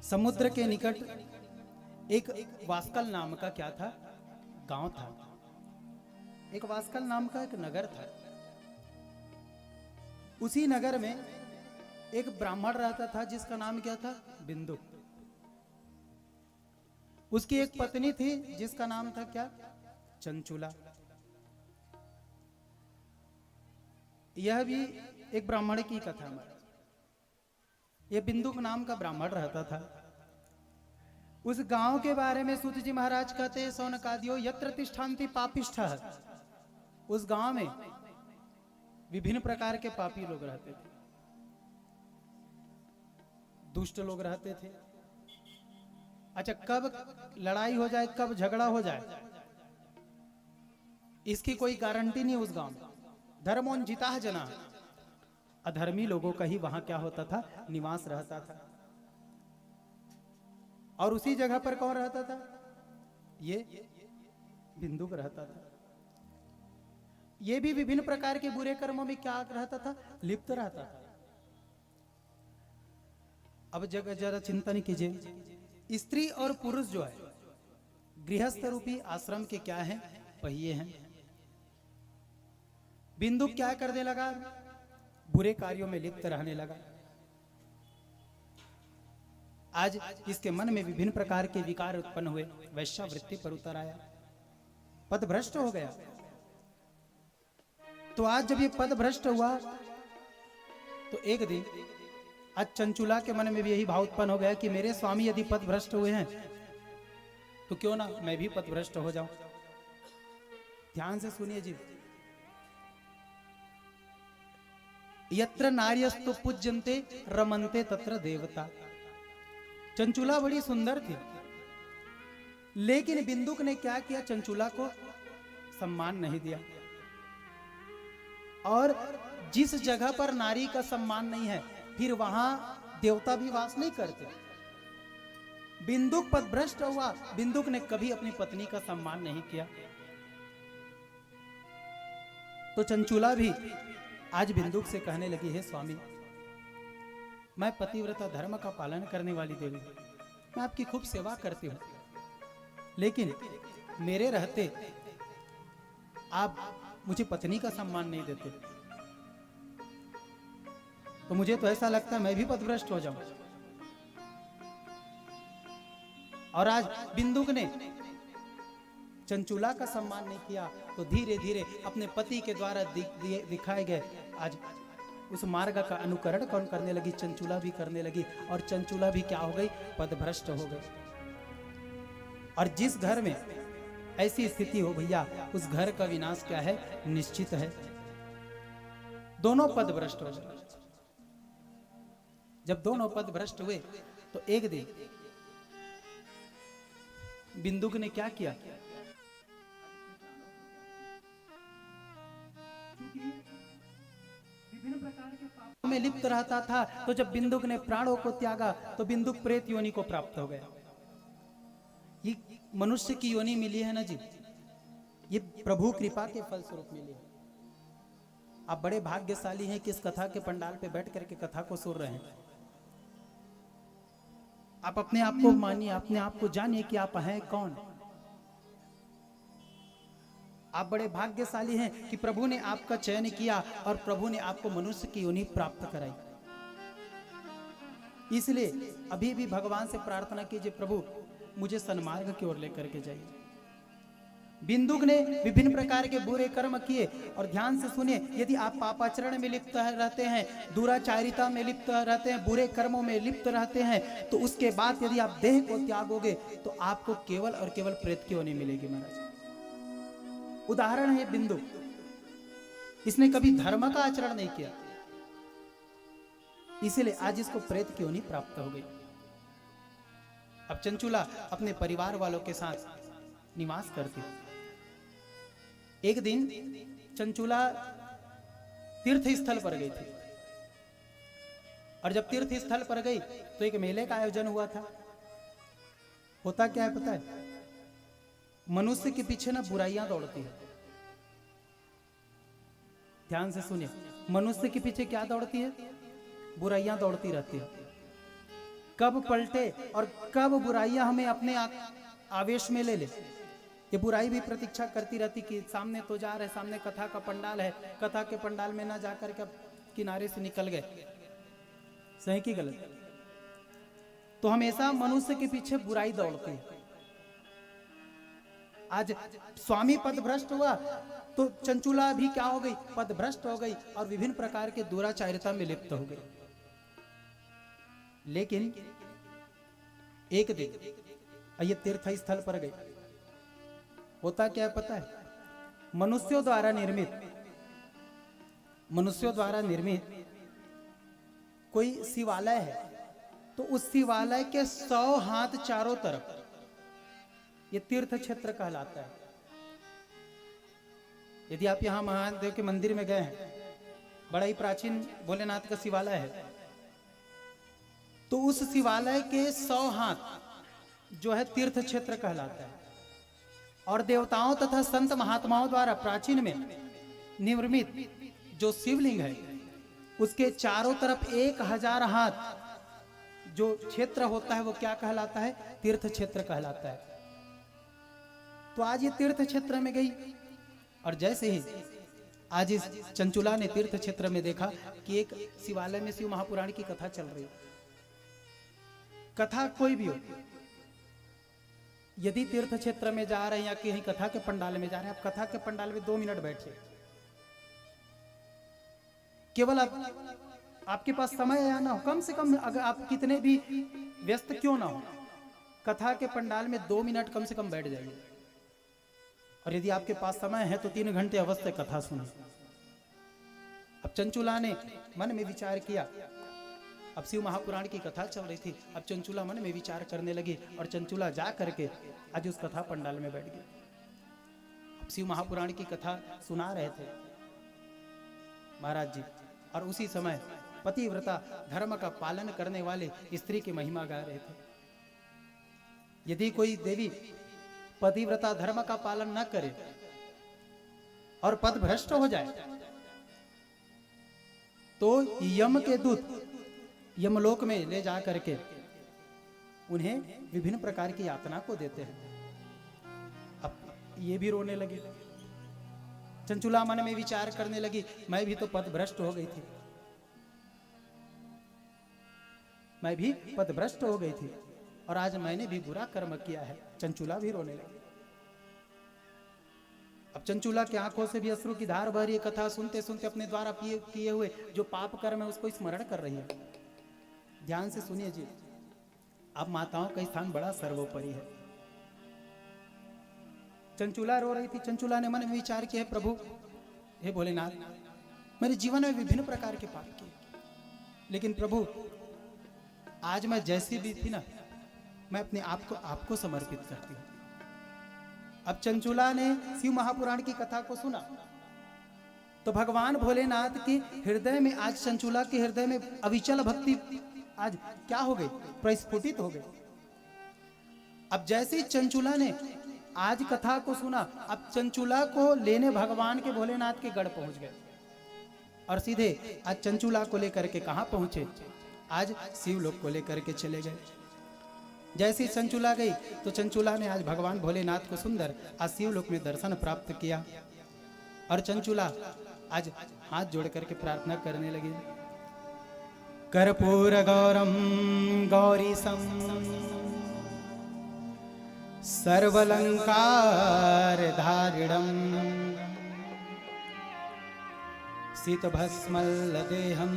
समुद्र के निकट एक वास्कल नाम का क्या था, गांव था। एक वास्कल नाम का एक नगर था। उसी नगर में एक ब्राह्मण रहता था जिसका नाम क्या था, बिंदु। उसकी एक पत्नी थी जिसका नाम था क्या, चंचुला। यह भी एक ब्राह्मण की कथा है। यह बिंदु नाम का ब्राह्मण रहता था। उस गांव के बारे में सूत जी महाराज कहते हैं, सौनकादियो यत्र तिष्ठन्ति पापिष्ठः। उस गांव में विभिन्न प्रकार के पापी लोग रहते थे, दुष्ट लोग रहते थे। अच्छा, कब लड़ाई हो जाए, कब झगड़ा हो जाए, इसकी कोई गारंटी नहीं। उस गांव में धर्मोन्जिता जना, अधर्मी लोगों का ही वहां क्या होता था, निवास रहता था। और उसी जगह पर कौन रहता था, ये बिंदुक रहता था। ये भी विभिन्न प्रकार के बुरे कर्मों में क्या रहता था, लिप्त रहता था। अब जगह जरा चिंतन कीजिए, स्त्री और पुरुष जो है गृहस्थ रूपी आश्रम के क्या हैं, पहिए हैं। बिंदु क्या करने लगा, बुरे कार्यों में लिप्त रहने लगा। आज इसके मन में विभिन्न प्रकार के विकार उत्पन्न हुए, वैश्यावृत्ति पर उतर आया, पदभ्रष्ट हो गया। तो आज जब ये पदभ्रष्ट हुआ तो एक दिन आज चंचुला के मन में भी यही भाव उत्पन्न हो गया कि मेरे स्वामी यदि पदभ्रष्ट हुए हैं तो क्यों ना मैं भी पदभ्रष्ट हो जाऊं। ध्यान से सुनिए जी, यत्र नार्यस्तु पूज्यन्ते रमन्ते तत्र देवता। चंचुला बड़ी सुंदर थी, लेकिन बिंदुक ने क्या किया, चंचुला को सम्मान नहीं दिया। और जिस जगह पर नारी का सम्मान नहीं है, फिर वहां देवता भी वास नहीं करते। बिंदुक पदभ्रष्ट हुआ, बिंदुक ने कभी अपनी पत्नी का सम्मान नहीं किया। तो चंचुला भी आज बिंदुक से कहने लगी, हे स्वामी, मैं पतिव्रता धर्म का पालन करने वाली देवी, मैं आपकी खूब सेवा करती हूं, लेकिन मेरे रहते आप मुझे पत्नी का सम्मान नहीं देते, तो मुझे तो ऐसा लगता है मैं भी पदभ्रष्ट हो जाऊं। और आज बिंदुक ने चंचुला का सम्मान नहीं किया, तो धीरे धीरे अपने पति के द्वारा दिखाए गए आज उस मार्ग का अनुकरण कौन करने लगी, चंचुला भी करने लगी। और चंचुला भी क्या हो गई, पदभ्रष्ट हो गई। और जिस घर में ऐसी स्थिति हो भैया, उस घर का विनाश क्या है, निश्चित है। दोनों पदभ्रष्ट हो गए। जब दोनों पदभ्रष्ट हुए तो एक दिन बिंदुक ने क्या किया, विभिन्न प्रकार के पापों में लिप्त रहता था, तो जब बिंदुक ने प्राणों को त्यागा तो बिंदुक प्रेत योनि को प्राप्त हो गया। ये मनुष्य की योनि मिली है ना जी, ये प्रभु कृपा के फलस्वरूप मिली है। आप बड़े भाग्यशाली हैं कि इस कथा के पंडाल पे बैठ करके कथा को सुन रहे हैं। आप अपने आप को मानिए, अपने आप को जानिए कि आप हैं कौन। आप बड़े भाग्यशाली हैं कि प्रभु ने आपका चयन किया और प्रभु ने आपको मनुष्य की योनि प्राप्त कराई। इसलिए अभी भी भगवान से प्रार्थना कीजिए, प्रभु मुझे सन्मार्ग की ओर लेकर के जाइए। बिंदुक ने विभिन्न प्रकार के बुरे कर्म किए। और ध्यान से सुनिए, यदि आप पापाचरण में लिप्त रहते हैं, दुराचारिता में लिप्त रहते हैं, बुरे कर्मों में लिप्त रहते हैं, तो उसके बाद यदि आप देह को त्यागोगे तो आपको केवल और केवल प्रेत की योनि मिलेगी महाराज। उदाहरण है बिंदु, इसने कभी धर्म का आचरण नहीं किया, इसलिए आज इसको प्रेत की योनि प्राप्त हो गई। अब चंचुला अपने परिवार वालों के साथ निवास करती। एक दिन चंचुला तीर्थ स्थल पर गई थी, और जब तीर्थ स्थल पर गई तो एक मेले का आयोजन हुआ था। होता क्या है पता है, मनुष्य के पीछे ना बुराइयां दौड़ती है। ध्यान से सुनिए, मनुष्य के पीछे क्या दौड़ती है, बुराइयां दौड़ती रहती है। कब पलटे और कब बुराइयां हमें अपने आवेश में ले ले। ये बुराई भी प्रतीक्षा करती रहती कि सामने तो जा रहे, सामने कथा का पंडाल है, कथा के पंडाल में ना जाकर के किनारे से निकल गए। सही की गलत? तो हमेशा मनुष्य के पीछे बुराई दौड़ती है। आज स्वामी पद भ्रष्ट हुआ तो चंचुला भी क्या हो गई, पद भ्रष्ट हो गई और विभिन्न प्रकार के दुराचारिता में लिप्त हो गई। लेकिन एक दिन ये तीर्थ स्थल पर गई। होता क्या है पता है? मनुष्यों द्वारा निर्मित कोई शिवालय है, तो उस शिवालय के 100 हाथ चारों तरफ ये तीर्थ क्षेत्र कहलाता है। यदि आप यहां महादेव के मंदिर में गए हैं, बड़ा ही प्राचीन भोलेनाथ का शिवालय है, तो उस शिवालय के 100 हाथ जो है तीर्थ क्षेत्र कहलाता है। और देवताओं तथा संत महात्माओं द्वारा प्राचीन में निर्मित जो शिवलिंग है, उसके चारों तरफ 1000 हाथ जो क्षेत्र होता है वो क्या कहलाता है? तीर्थ क्षेत्र कहलाता है। तो आज ये तीर्थ क्षेत्र में गई और जैसे ही आज इस चंचुला ने तीर्थ क्षेत्र में देखा कि एक शिवालय में शिव महापुराण की कथा चल रही। कथा कोई भी हो, यदि तीर्थ क्षेत्र में जा रहे हैं या कहीं कथा के पंडाल में जा रहे हैं, आप कथा के पंडाल में 2 मिनट बैठिए। केवल आपके पास समय है या ना हो, कम से कम अगर आप कितने भी व्यस्त क्यों ना हो, कथा के पंडाल में 2 मिनट कम से कम बैठ जाइए। और यदि आपके पास समय है तो 3 घंटे अवश्य कथा सुने। अब चंचुला ने मन में विचार किया, अब शिव महापुराण की कथा चल रही थी, अब चंचुला मन में विचार करने लगी और चंचुला जा करके आज उस कथा पंडाल में बैठ गई। अब शिव महापुराण की कथा सुना रहे थे महाराज जी, और उसी समय पतिव्रता धर्म का पालन करने वाले स्त्री की महिमा गा रहे थे। यदि कोई देवी पतिव्रता धर्म का पालन न करे और पद भ्रष्ट हो जाए तो यम के दूत यमलोक में ले जा करके उन्हें विभिन्न प्रकार की यातना को देते हैं। अब ये भी रोने लगी। चंचुला मन में विचार करने लगी, मैं भी तो पद भ्रष्ट हो गई थी, मैं भी पद भ्रष्ट हो गई थी और आज मैंने भी बुरा कर्म किया है। चंचुला भी रोने लगी। अब चंचुला की आंखों से भी अश्रु की धार बह रही है। कथा सुनते सुनते अपने द्वारा किए हुए जो पाप कर्म है उसको स्मरण कर रही है। ध्यान से सुनिए जी, अब माताओं का स्थान बड़ा सर्वोपरि है। चंचुला रो रही थी। चंचुला ने मन में विचार किया, प्रभु हे भोलेनाथ, मेरे जीवन में विभिन्न प्रकार के पाप किए, लेकिन प्रभु आज मैं जैसी भी थी ना, मैं अपने आप को आपको समर्पित करती हूँ। अब चंचुला ने शिव महापुराण की कथा को सुना तो भगवान भोलेनाथ के हृदय में, आज चंचुला के हृदय में अविचल भक्ति आज क्या हो गई? प्रस्फुटित हो गई। अब जैसे ही चंचुला ने आज कथा को सुना, अब चंचुला को लेने भगवान के भोलेनाथ के गढ़ पहुंच गए और सीधे आज चंचुला को लेकर के कहां पहुंचे? आज शिवलोक को लेकर के चले गए। जैसे चंचुला गई तो चंचुला ने आज भगवान भोलेनाथ को सुंदर आज शिवलोक में दर्शन प्राप्त किया और चंचुला आज हाथ जोड़ करके प्रार्थना करने लगी। कर्पूर गौरम गौरीशम सर्वलंकार धारिणम शीतभस्मल्लदेहम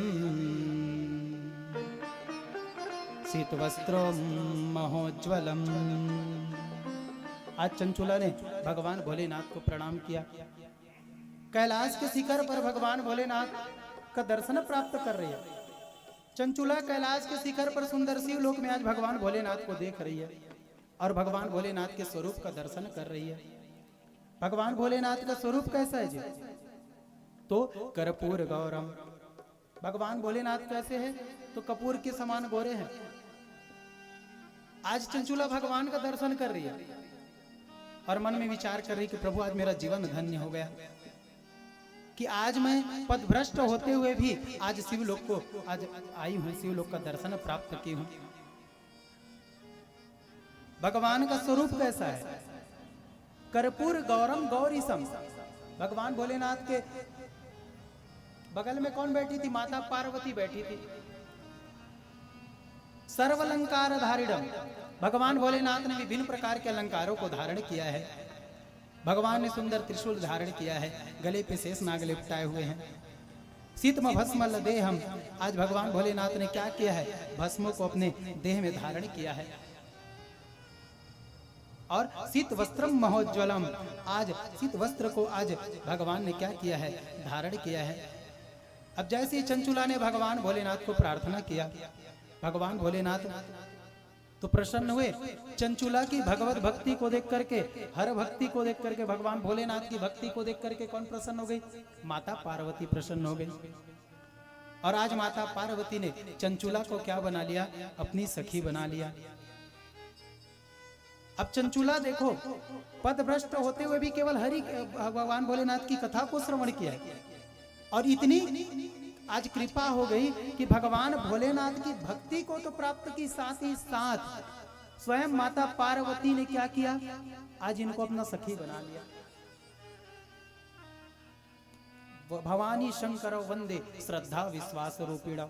शीतवस्त्रो महोज्वलम। आज चंचुला ने भगवान भोलेनाथ को प्रणाम किया। कैलाश के शिखर पर भगवान भोलेनाथ का दर्शन प्राप्त कर रही है। चंचुला कैलाश के शिखर पर सुंदर शिवलोक में आज भगवान भोलेनाथ को देख रही है और भगवान भोलेनाथ के स्वरूप का दर्शन कर रही है। भगवान भोलेनाथ का स्वरूप कैसा है जी? तो कर्पूर गौरम। भगवान भोलेनाथ कैसे है? तो कपूर के समान गोरे हैं। आज चंचुला भगवान का दर्शन कर रही है और मन में विचार कर रही कि प्रभु आज मेरा जीवन धन्य हो गया कि आज मैं पदभ्रष्ट होते हुए भी आज शिवलोक को आज आई हूँ, शिवलोक का दर्शन प्राप्त की हूँ। भगवान का स्वरूप कैसा है? कर्पूर गौरम गौरीसम। भगवान भोलेनाथ के बगल में कौन बैठी थी? माता पार्वती बैठी थी। सर्वलंकार धारिणम, भगवान भोलेनाथ ने विभिन्न प्रकार के अलंकारों को धारण किया है। भगवान ने सुंदर त्रिशूल धारण किया है, गले पे शेष नाग लिपटाए हुए हैं। शीतम भस्म लदेहम, आज भगवान भोलेनाथ ने क्या किया है? भस्मों को अपने देह में धारण किया है। और शीत वस्त्रम महोज्वलम, आज शीत वस्त्र को आज भगवान ने क्या किया है? धारण किया है। अब जैसे चंचुला ने भगवान भोलेनाथ को प्रार्थना किया, भगवान भोलेनाथ तो प्रसन्न हुए। चंचुला की भगवत भक्ति को देख करके, हर भक्ति को देख करके, भगवान भोलेनाथ की भक्ति को देख करके कौन प्रसन्न हो गई? माता पार्वती प्रसन्न हो गई। और आज माता पार्वती ने चंचुला को क्या बना लिया? अपनी सखी बना लिया। अब चंचुला देखो, पथभ्रष्ट होते हुए भी केवल हरि भगवान भोलेनाथ की कथा को श्रवण किया, और इतनी आज कृपा हो गई कि भगवान भोलेनाथ की भक्ति को तो प्राप्त की, साथ ही साथ स्वयं माता पार्वती ने क्या किया? आज इनको अपना सखी बना लिया। भवानी शंकर वंदे श्रद्धा विश्वास रूपिणा।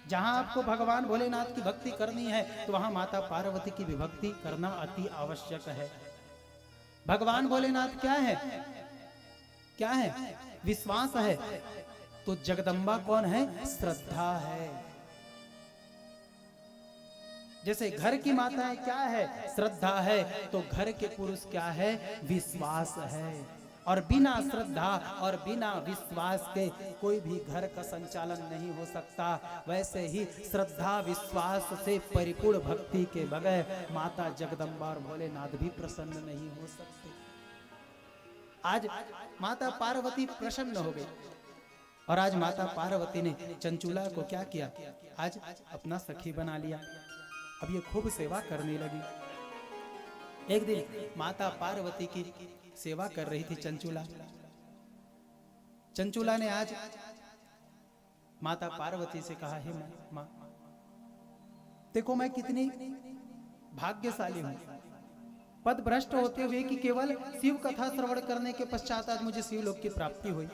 जहां आपको भगवान भोलेनाथ की भक्ति करनी है तो वहां माता पार्वती की भी भक्ति करना अति आवश्यक है। भगवान भोलेनाथ क्या है? क्या है? विश्वास है। तो जगदम्बा कौन है? श्रद्धा है। जैसे घर की माताएं क्या है? श्रद्धा है। तो घर के पुरुष क्या है? विश्वास है। और बिना श्रद्धा और बिना विश्वास के कोई भी घर का संचालन नहीं हो सकता। वैसे ही श्रद्धा विश्वास से परिपूर्ण भक्ति के बगैर माता जगदम्बा और भोलेनाथ भी प्रसन्न नहीं हो सकते। आज माता पार्वती प्रसन्न हो गई, और आज माता पार्वती ने चंचुला को क्या किया? आज अपना सखी बना लिया। अब ये खूब सेवा करने लगी। एक दिन माता पार्वती की सेवा कर रही थी चंचुला। चंचुला ने आज माता पार्वती से कहा, हे मां, देखो मैं कितनी भाग्यशाली हूं, पद भ्रष्ट होते हुए कि केवल शिव कथा श्रवण करने के पश्चात आज मुझे शिवलोक की प्राप्ति हुई।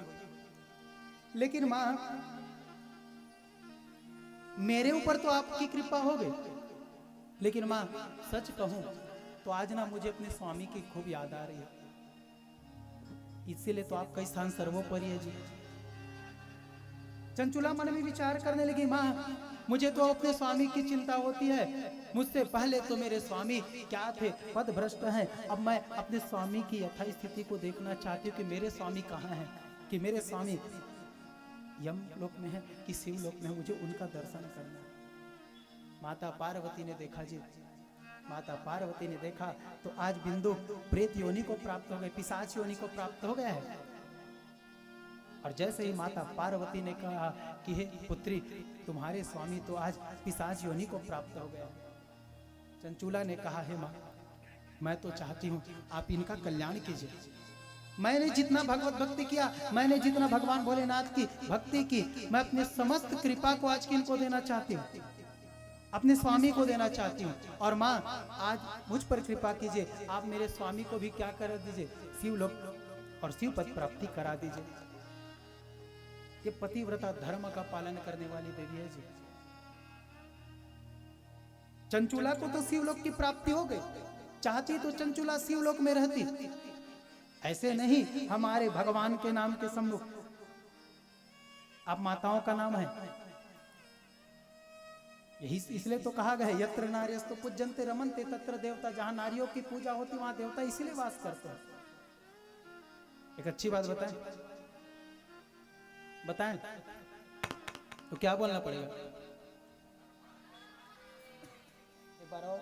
लेकिन मां, मेरे ऊपर तो आपकी कृपा हो गई, लेकिन मां सच कहूं तो आज ना मुझे अपने स्वामी की खूब याद आ रही है। इसीलिए तो आपका स्थान सर्वोपरि है जी। चंचुला मन में विचार करने लगी, मां मुझे तो अपने स्वामी की चिंता होती है। मुझसे पहले तो मेरे स्वामी क्या थे? पद भ्रष्ट हैं। अब मैं अपने स्वामी की यथा स्थिति को देखना चाहती हूँ कि मेरे स्वामी कहाँ हैं, कि मेरे स्वामी यम लोक में है कि शिव लोक में है, मुझे उनका दर्शन करना है। माता पार्वती ने देखा जी, माता पार्वती ने देखा तो आज बिंदु प्रेत योनि को प्राप्त हो गए, पिशाच योनि को प्राप्त हो गया है। और जैसे ही माता पार्वती ने कहा कि हे पुत्री, तुम्हारे स्वामी तो आज पिशाच योनि को प्राप्त हो गया। चंचुला ने कहा, हे माँ, मैं तो चाहती हूँ आप इनका कल्याण कीजिए। मैंने जितना भगवत भक्ति किया, मैंने जितना भगवान भोलेनाथ की भक्ति की, मैं अपने समस्त कृपा को आज किनको देना चाहती हूँ? अपने स्वामी को देना चाहती हूँ। और माँ आज मुझ पर कृपा कीजिए, आप मेरे स्वामी को भी क्या कर दीजिए? शिवलोक और शिव पद प्राप्ति करा दीजिए। ये पतिव्रता धर्म का पालन करने वाली देवी है जी। चंचुला को तो शिवलोक की प्राप्ति हो गई, चाहती तो चंचुला शिवलोक में रहती। ऐसे नहीं, हमारे भगवान के नाम के सम्मुख आप माताओं का नाम है। यही इसलिए तो कहा गया, यत्र नार्यस्तु पूज्यन्ते रमन्ते तत्र देवता। जहां नारियों की पूजा होती वहां देवता इसीलिए वास करते हैं। एक अच्छी बात बताएं, बताएं तो क्या बोलना पड़ेगा? एक बार और